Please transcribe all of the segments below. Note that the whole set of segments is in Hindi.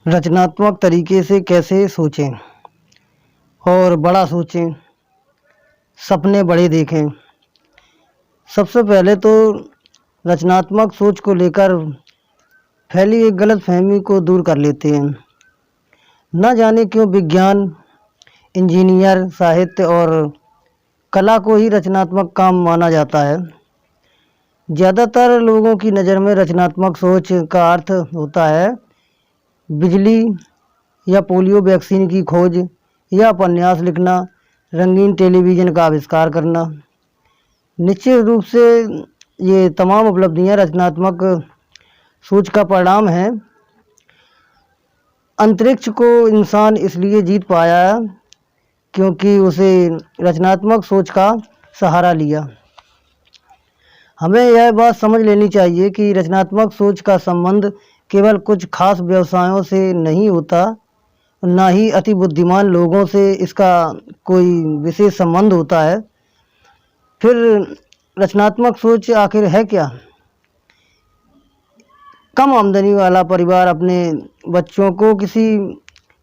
रचनात्मक तरीके से कैसे सोचें और बड़ा सोचें, सपने बड़े देखें। सबसे पहले तो रचनात्मक सोच को लेकर फैली एक गलतफहमी को दूर कर लेते हैं। न जाने क्यों विज्ञान, इंजीनियर, साहित्य और कला को ही रचनात्मक काम माना जाता है। ज़्यादातर लोगों की नज़र में रचनात्मक सोच का अर्थ होता है बिजली या पोलियो वैक्सीन की खोज या उपन्यास लिखना, रंगीन टेलीविज़न का आविष्कार करना। निश्चित रूप से ये तमाम उपलब्धियां रचनात्मक सोच का परिणाम है। अंतरिक्ष को इंसान इसलिए जीत पाया क्योंकि उसे रचनात्मक सोच का सहारा लिया। हमें यह बात समझ लेनी चाहिए कि रचनात्मक सोच का संबंध केवल कुछ खास व्यवसायों से नहीं होता, ना ही अति बुद्धिमान लोगों से इसका कोई विशेष संबंध होता है। फिर रचनात्मक सोच आखिर है क्या? कम आमदनी वाला परिवार अपने बच्चों को किसी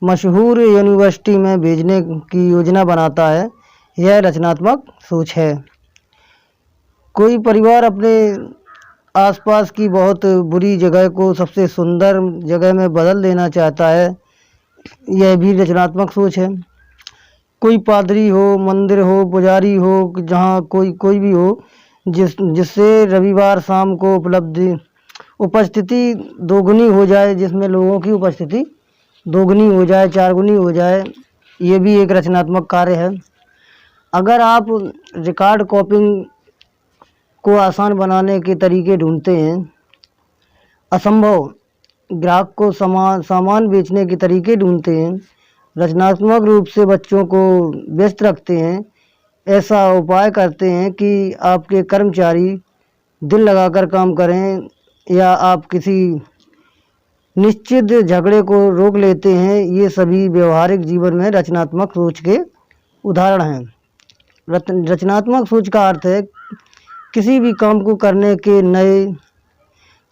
मशहूर यूनिवर्सिटी में भेजने की योजना बनाता है, यह रचनात्मक सोच है। कोई परिवार अपने आसपास की बहुत बुरी जगह को सबसे सुंदर जगह में बदल देना चाहता है, यह भी रचनात्मक सोच है। कोई पादरी हो, मंदिर हो, पुजारी हो, जहाँ कोई भी हो, जिससे रविवार शाम को उपस्थिति दोगुनी हो जाए, जिसमें लोगों की उपस्थिति दोगुनी हो जाए, चारगुनी हो जाए, ये भी एक रचनात्मक कार्य है। अगर आप रिकॉर्ड कॉपिंग को आसान बनाने के तरीके ढूंढते हैं, असंभव ग्राहक को सामान बेचने के तरीके ढूंढते हैं, रचनात्मक रूप से बच्चों को व्यस्त रखते हैं, ऐसा उपाय करते हैं कि आपके कर्मचारी दिल लगाकर काम करें, या आप किसी निश्चित झगड़े को रोक लेते हैं, ये सभी व्यवहारिक जीवन में रचनात्मक सोच के उदाहरण हैं। रचनात्मक सोच का अर्थ है किसी भी काम को करने के नए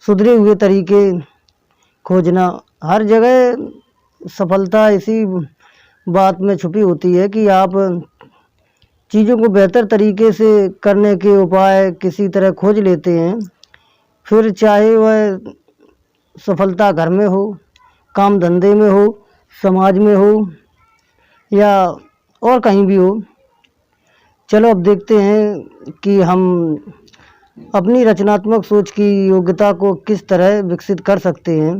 सुधरे हुए तरीके खोजना। हर जगह सफलता इसी बात में छुपी होती है कि आप चीज़ों को बेहतर तरीके से करने के उपाय किसी तरह खोज लेते हैं। फिर चाहे वह सफलता घर में हो, काम धंधे में हो, समाज में हो, या और कहीं भी हो। चलो अब देखते हैं कि हम अपनी रचनात्मक सोच की योग्यता को किस तरह विकसित कर सकते हैं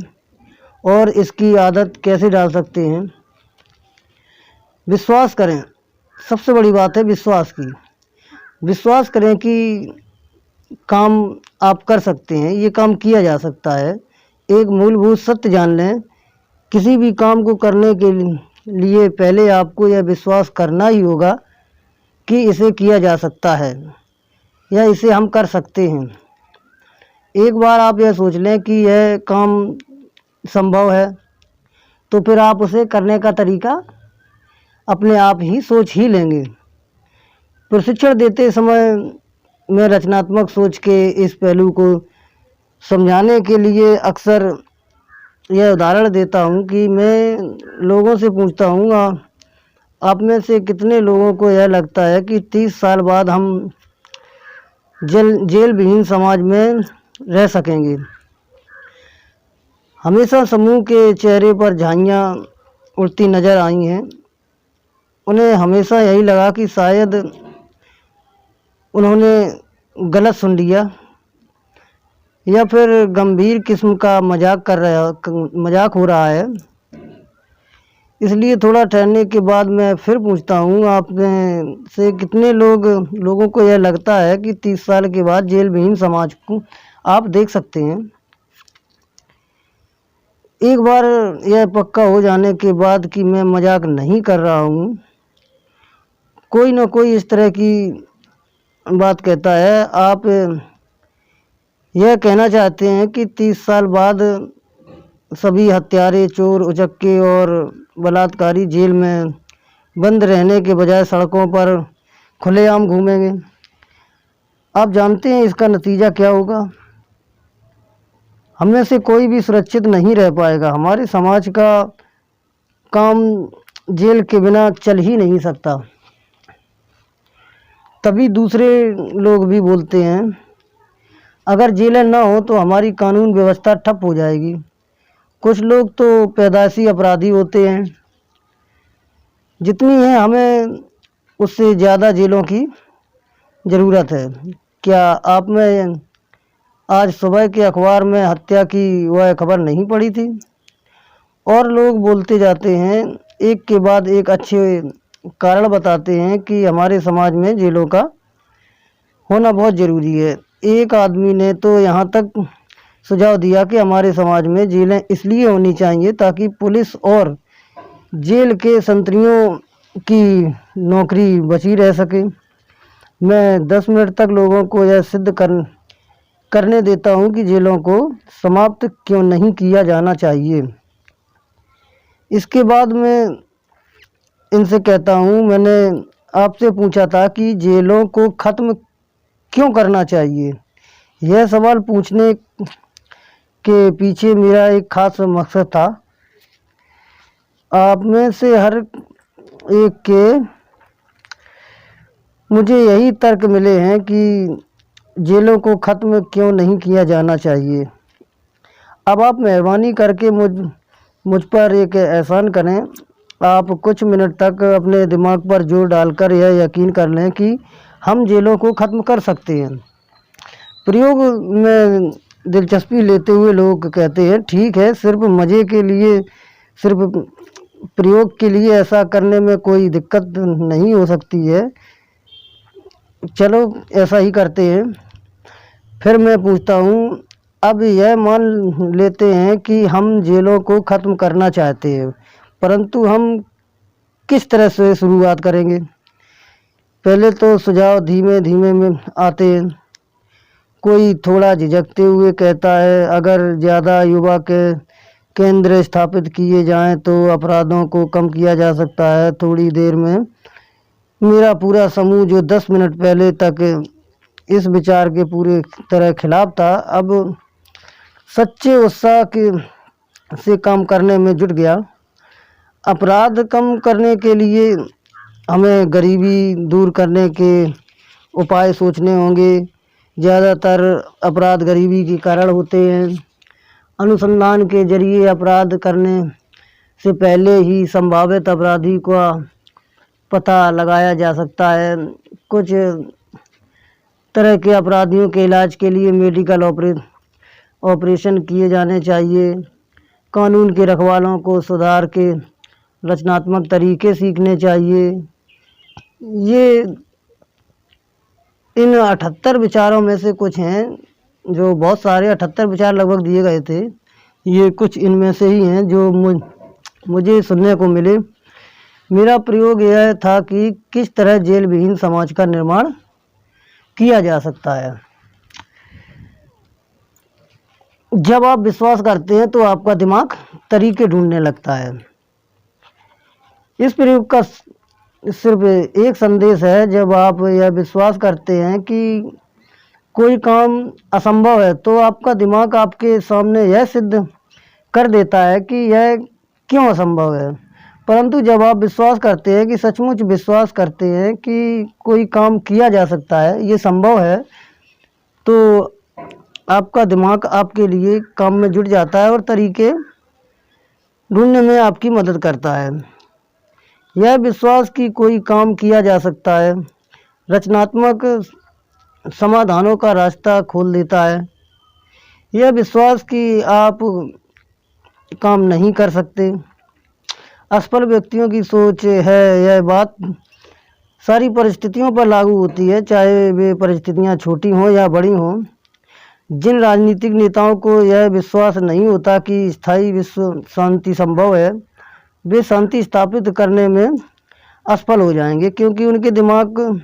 और इसकी आदत कैसे डाल सकते हैं। विश्वास करें, सबसे बड़ी बात है विश्वास की। विश्वास करें कि काम आप कर सकते हैं, ये काम किया जा सकता है। एक मूलभूत सत्य जान लें, किसी भी काम को करने के लिए पहले आपको यह विश्वास करना ही होगा कि इसे किया जा सकता है या इसे हम कर सकते हैं। एक बार आप यह सोच लें कि यह काम संभव है, तो फिर आप उसे करने का तरीका अपने आप ही सोच ही लेंगे। प्रशिक्षण देते समय मैं रचनात्मक सोच के इस पहलू को समझाने के लिए अक्सर यह उदाहरण देता हूँ कि मैं लोगों से पूछता हूँ, आप में से कितने लोगों को यह लगता है कि 30 साल बाद हम जेल विहीन समाज में रह सकेंगे? हमेशा समूह के चेहरे पर झांकियाँ उड़ती नज़र आई हैं। उन्हें हमेशा यही लगा कि शायद उन्होंने गलत सुन लिया, या फिर गंभीर किस्म का मजाक हो रहा है। इसलिए थोड़ा ठहरने के बाद मैं फिर पूछता हूँ, आप में से कितने लोगों को यह लगता है कि 30 साल के बाद जेल विहीन समाज को आप देख सकते हैं? एक बार यह पक्का हो जाने के बाद कि मैं मजाक नहीं कर रहा हूँ, कोई ना कोई इस तरह की बात कहता है, आप यह कहना चाहते हैं कि 30 साल बाद सभी हत्यारे, चोर, उचक्के और बलात्कारी जेल में बंद रहने के बजाय सड़कों पर खुलेआम घूमेंगे। आप जानते हैं इसका नतीजा क्या होगा? हम में से कोई भी सुरक्षित नहीं रह पाएगा। हमारे समाज का काम जेल के बिना चल ही नहीं सकता। तभी दूसरे लोग भी बोलते हैं, अगर जेलें ना हो तो हमारी कानून व्यवस्था ठप हो जाएगी। कुछ लोग तो पैदाइशी अपराधी होते हैं। जितनी है हमें उससे ज़्यादा जेलों की ज़रूरत है। क्या आप में आज सुबह के अखबार में हत्या की वह खबर नहीं पड़ी थी? और लोग बोलते जाते हैं, एक के बाद एक अच्छे कारण बताते हैं कि हमारे समाज में जेलों का होना बहुत ज़रूरी है। एक आदमी ने तो यहाँ तक सुझाव दिया कि हमारे समाज में जेलें इसलिए होनी चाहिए ताकि पुलिस और जेल के संतरियों की नौकरी बची रह सके। मैं 10 मिनट तक लोगों को यह सिद्ध करने देता हूँ कि जेलों को समाप्त क्यों नहीं किया जाना चाहिए। इसके बाद मैं इनसे कहता हूँ, मैंने आपसे पूछा था कि जेलों को ख़त्म क्यों करना चाहिए। यह सवाल पूछने के पीछे मेरा एक खास मकसद था। आप में से हर एक के मुझे यही तर्क मिले हैं कि जेलों को ख़त्म क्यों नहीं किया जाना चाहिए। अब आप मेहरबानी करके मुझ पर एक एहसान करें। आप कुछ मिनट तक अपने दिमाग पर जोर डालकर यह यकीन कर लें कि हम जेलों को ख़त्म कर सकते हैं। प्रयोग में दिलचस्पी लेते हुए लोग कहते हैं, ठीक है, सिर्फ मज़े के लिए, सिर्फ प्रयोग के लिए ऐसा करने में कोई दिक्कत नहीं हो सकती है। चलो ऐसा ही करते हैं। फिर मैं पूछता हूँ, अब यह मान लेते हैं कि हम जेलों को ख़त्म करना चाहते हैं, परंतु हम किस तरह से शुरुआत करेंगे? पहले तो सुझाव धीमे धीमे में आते हैं। कोई थोड़ा झिझकते हुए कहता है, अगर ज़्यादा युवा के केंद्र स्थापित किए जाएं तो अपराधों को कम किया जा सकता है। थोड़ी देर में मेरा पूरा समूह, जो 10 मिनट पहले तक इस विचार के पूरे तरह खिलाफ था, अब सच्चे उत्साह से काम करने में जुट गया। अपराध कम करने के लिए हमें गरीबी दूर करने के उपाय सोचने होंगे। ज़्यादातर अपराध गरीबी के कारण होते हैं। अनुसंधान के जरिए अपराध करने से पहले ही संभावित अपराधी का पता लगाया जा सकता है। कुछ तरह के अपराधियों के इलाज के लिए मेडिकल ऑपरेशन किए जाने चाहिए। कानून के रखवालों को सुधार के रचनात्मक तरीके सीखने चाहिए। ये इन 78 विचारों में से कुछ हैं, जो बहुत सारे 78 विचार लगभग दिए गए थे। ये कुछ इनमें से ही हैं जो मुझे सुनने को मिले। मेरा प्रयोग यह था कि किस तरह जेल विहीन समाज का निर्माण किया जा सकता है। जब आप विश्वास करते हैं तो आपका दिमाग तरीके ढूंढने लगता है। इस प्रयोग का सिर्फ एक संदेश है, जब आप यह विश्वास करते हैं कि कोई काम असंभव है तो आपका दिमाग आपके सामने यह सिद्ध कर देता है कि यह क्यों असंभव है। परंतु जब आप विश्वास करते हैं कि सचमुच विश्वास करते हैं कि कोई काम किया जा सकता है, ये संभव है, तो आपका दिमाग आपके लिए काम में जुट जाता है और तरीके ढूंढने में आपकी मदद करता है। यह विश्वास कि कोई काम किया जा सकता है रचनात्मक समाधानों का रास्ता खोल देता है। यह विश्वास कि आप काम नहीं कर सकते असफल व्यक्तियों की सोच है। यह बात सारी परिस्थितियों पर लागू होती है, चाहे वे परिस्थितियां छोटी हों या बड़ी हों। जिन राजनीतिक नेताओं को यह विश्वास नहीं होता कि स्थायी विश्व शांति संभव है, वे शांति स्थापित करने में असफल हो जाएंगे, क्योंकि उनके दिमाग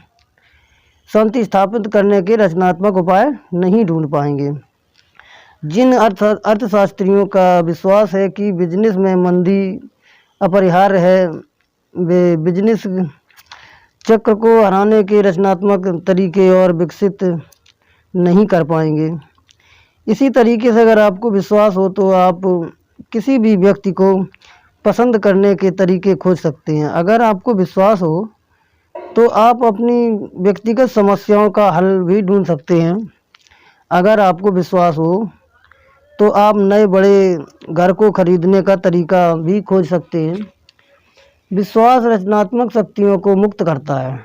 शांति स्थापित करने के रचनात्मक उपाय नहीं ढूंढ पाएंगे। जिन अर्थशास्त्रियों का विश्वास है कि बिजनेस में मंदी अपरिहार्य है, वे बिजनेस चक्र को हराने के रचनात्मक तरीके और विकसित नहीं कर पाएंगे। इसी तरीके से अगर आपको विश्वास हो तो आप किसी भी व्यक्ति को पसंद करने के तरीके खोज सकते हैं। अगर आपको विश्वास हो तो आप अपनी व्यक्तिगत समस्याओं का हल भी ढूंढ सकते हैं। अगर आपको विश्वास हो तो आप नए बड़े घर को खरीदने का तरीका भी खोज सकते हैं। विश्वास रचनात्मक शक्तियों को मुक्त करता है।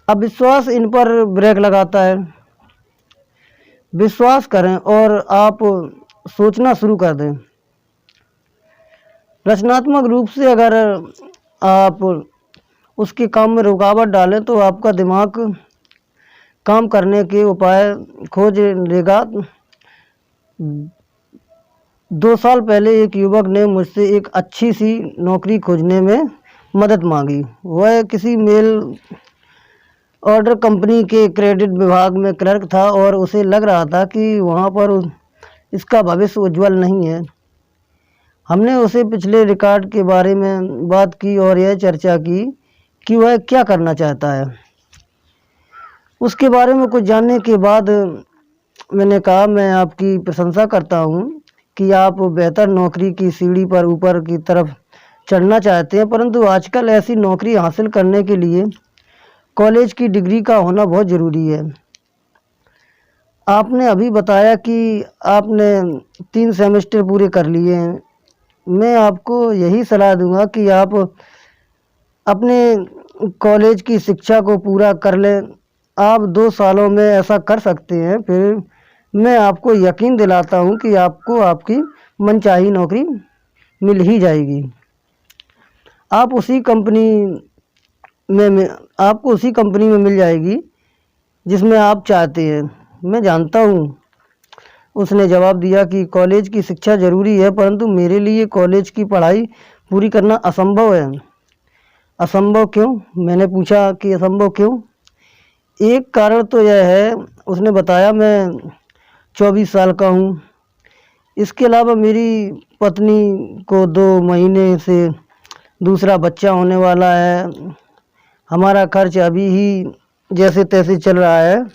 अब विश्वास इन पर ब्रेक लगाता है। विश्वास करें और आप सोचना शुरू कर दें। रचनात्मक रूप से अगर आप उसके काम में रुकावट डालें तो आपका दिमाग काम करने के उपाय खोज लेगा। 2 साल पहले एक युवक ने मुझसे एक अच्छी सी नौकरी खोजने में मदद मांगी। वह किसी मेल ऑर्डर कंपनी के क्रेडिट विभाग में क्लर्क था और उसे लग रहा था कि वहाँ पर इसका भविष्य उज्जवल नहीं है। हमने उसे पिछले रिकॉर्ड के बारे में बात की और यह चर्चा की कि वह क्या करना चाहता है। उसके बारे में कुछ जानने के बाद मैंने कहा, मैं आपकी प्रशंसा करता हूँ कि आप बेहतर नौकरी की सीढ़ी पर ऊपर की तरफ चढ़ना चाहते हैं, परंतु आजकल ऐसी नौकरी हासिल करने के लिए कॉलेज की डिग्री का होना बहुत ज़रूरी है। आपने अभी बताया कि आपने 3 सेमेस्टर पूरे कर लिए हैं। मैं आपको यही सलाह दूंगा कि आप अपने कॉलेज की शिक्षा को पूरा कर लें। आप 2 सालों में ऐसा कर सकते हैं। फिर मैं आपको यकीन दिलाता हूं कि आपको आपकी मनचाही नौकरी मिल ही जाएगी। आपको उसी कंपनी में मिल जाएगी जिसमें आप चाहते हैं। मैं जानता हूँ, उसने जवाब दिया कि कॉलेज की शिक्षा ज़रूरी है, परंतु मेरे लिए कॉलेज की पढ़ाई पूरी करना असंभव है। असंभव क्यों? मैंने पूछा कि असंभव क्यों? एक कारण तो यह है, उसने बताया, मैं 24 साल का हूँ। इसके अलावा मेरी पत्नी को 2 महीने से दूसरा बच्चा होने वाला है। हमारा खर्च अभी ही जैसे तैसे चल रहा है।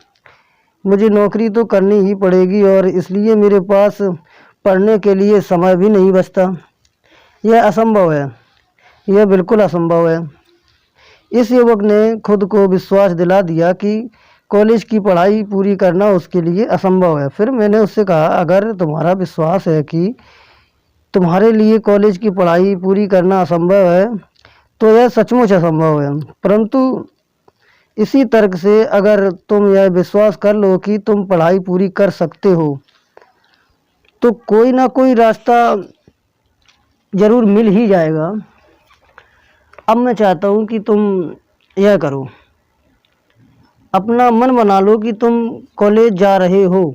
मुझे नौकरी तो करनी ही पड़ेगी और इसलिए मेरे पास पढ़ने के लिए समय भी नहीं बचता। यह असंभव है, यह बिल्कुल असंभव है। इस युवक ने खुद को विश्वास दिला दिया कि कॉलेज की पढ़ाई पूरी करना उसके लिए असंभव है। फिर मैंने उससे कहा, अगर तुम्हारा विश्वास है कि तुम्हारे लिए कॉलेज की पढ़ाई पूरी करना असंभव है तो यह सचमुच असंभव है। परंतु इसी तर्क से अगर तुम यह विश्वास कर लो कि तुम पढ़ाई पूरी कर सकते हो तो कोई ना कोई रास्ता ज़रूर मिल ही जाएगा। अब मैं चाहता हूँ कि तुम यह करो, अपना मन बना लो कि तुम कॉलेज जा रहे हो।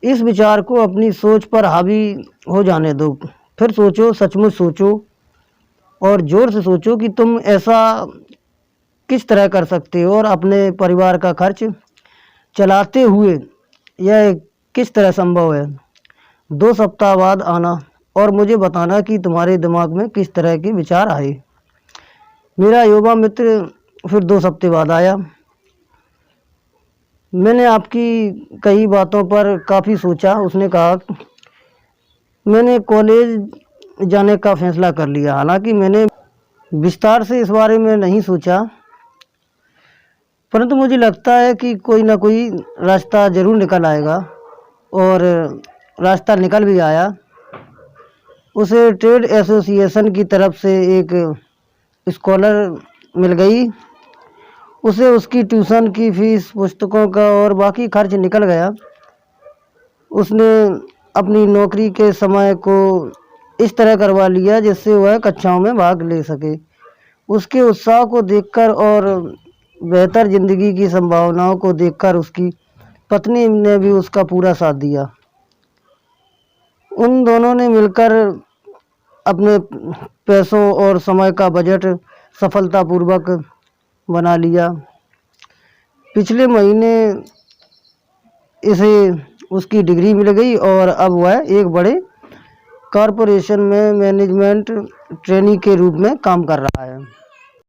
इस विचार को अपनी सोच पर हावी हो जाने दो। फिर सोचो, सचमुच सोचो और ज़ोर से सोचो कि तुम ऐसा किस तरह कर सकते हो और अपने परिवार का खर्च चलाते हुए यह किस तरह संभव है। 2 सप्ताह बाद आना और मुझे बताना कि तुम्हारे दिमाग में किस तरह के विचार आए। मेरा युवा मित्र फिर 2 हफ्ते बाद आया। मैंने आपकी कई बातों पर काफ़ी सोचा। उसने कहा, मैंने कॉलेज जाने का फैसला कर लिया। हालांकि मैंने विस्तार से इस बारे में नहीं सोचा, परंतु मुझे लगता है कि कोई ना कोई रास्ता ज़रूर निकल आएगा और रास्ता निकल भी आया। उसे ट्रेड एसोसिएशन की तरफ से एक स्कॉलर मिल गई। उसे उसकी ट्यूशन की फीस, पुस्तकों का और बाकी खर्च निकल गया। उसने अपनी नौकरी के समय को इस तरह करवा लिया जिससे वह कक्षाओं में भाग ले सके। उसके उत्साह को देखकर और बेहतर ज़िंदगी की संभावनाओं को देखकर उसकी पत्नी ने भी उसका पूरा साथ दिया। उन दोनों ने मिलकर अपने पैसों और समय का बजट सफलतापूर्वक बना लिया। पिछले महीने इसे उसकी डिग्री मिल गई और अब वह एक बड़े कॉरपोरेशन में मैनेजमेंट ट्रेनी के रूप में काम कर रहा है।